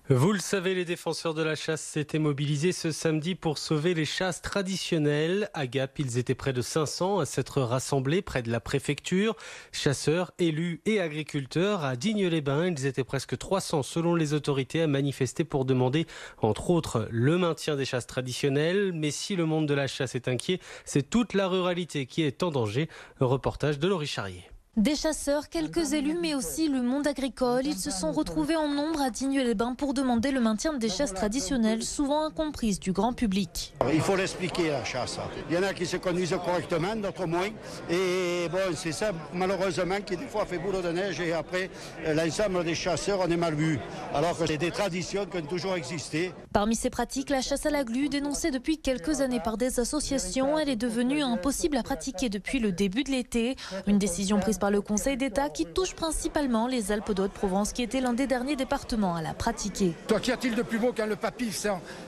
Vous le savez, les défenseurs de la chasse s'étaient mobilisés ce samedi pour sauver les chasses traditionnelles. À Gap, ils étaient près de 500 à s'être rassemblés près de la préfecture. Chasseurs, élus et agriculteurs. À Digne-les-Bains, ils étaient presque 300 selon les autorités à manifester pour demander, entre autres, le maintien des chasses traditionnelles. Mais si le monde de la chasse est inquiet, c'est toute la ruralité qui est en danger. Un reportage de Laurie Charrier. Des chasseurs, quelques élus, mais aussi le monde agricole. Ils se sont retrouvés en nombre à Digne-les-Bains pour demander le maintien des chasses traditionnelles, souvent incomprises du grand public. Il faut l'expliquer, la chasse. Il y en a qui se conduisent correctement, d'autres moins. Et bon, c'est ça, malheureusement, qui des fois fait boule de neige. Et après, l'ensemble des chasseurs, on est mal vu. Alors que c'est des traditions qui ont toujours existé. Parmi ces pratiques, la chasse à la glu, dénoncée depuis quelques années par des associations, elle est devenue impossible à pratiquer depuis le début de l'été. Une décision prise par le Conseil d'État qui touche principalement les Alpes d'Haute-Provence, qui était l'un des derniers départements à la pratiquer. Toi, qu'y a-t-il de plus beau quand le papy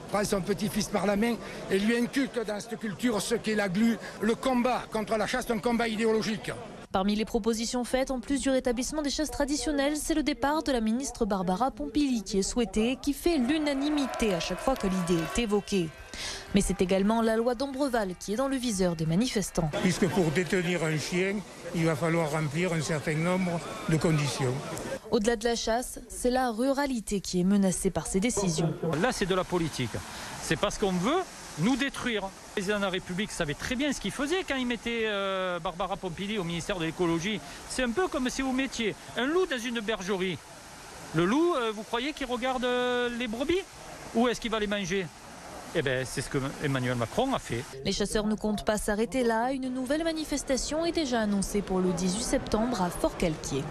prend son petit-fils par la main et lui inculque dans cette culture ce qu'est la glu? Le combat contre la chasse est un combat idéologique. Parmi les propositions faites, en plus du rétablissement des chasses traditionnelles, c'est le départ de la ministre Barbara Pompili qui est souhaité et qui fait l'unanimité à chaque fois que l'idée est évoquée. Mais c'est également la loi d'Ombreval qui est dans le viseur des manifestants. Puisque pour détenir un chien, il va falloir remplir un certain nombre de conditions. Au-delà de la chasse, c'est la ruralité qui est menacée par ces décisions. Là, c'est de la politique. C'est parce qu'on veut nous détruire. Le président de la République savait très bien ce qu'il faisait quand il mettait Barbara Pompili au ministère de l'écologie. C'est un peu comme si vous mettiez un loup dans une bergerie. Le loup, vous croyez qu'il regarde les brebis? Ou est-ce qu'il va les manger? Eh bien, c'est ce que Emmanuel Macron a fait. Les chasseurs ne comptent pas s'arrêter là. Une nouvelle manifestation est déjà annoncée pour le 18 septembre à Fort-Calquier.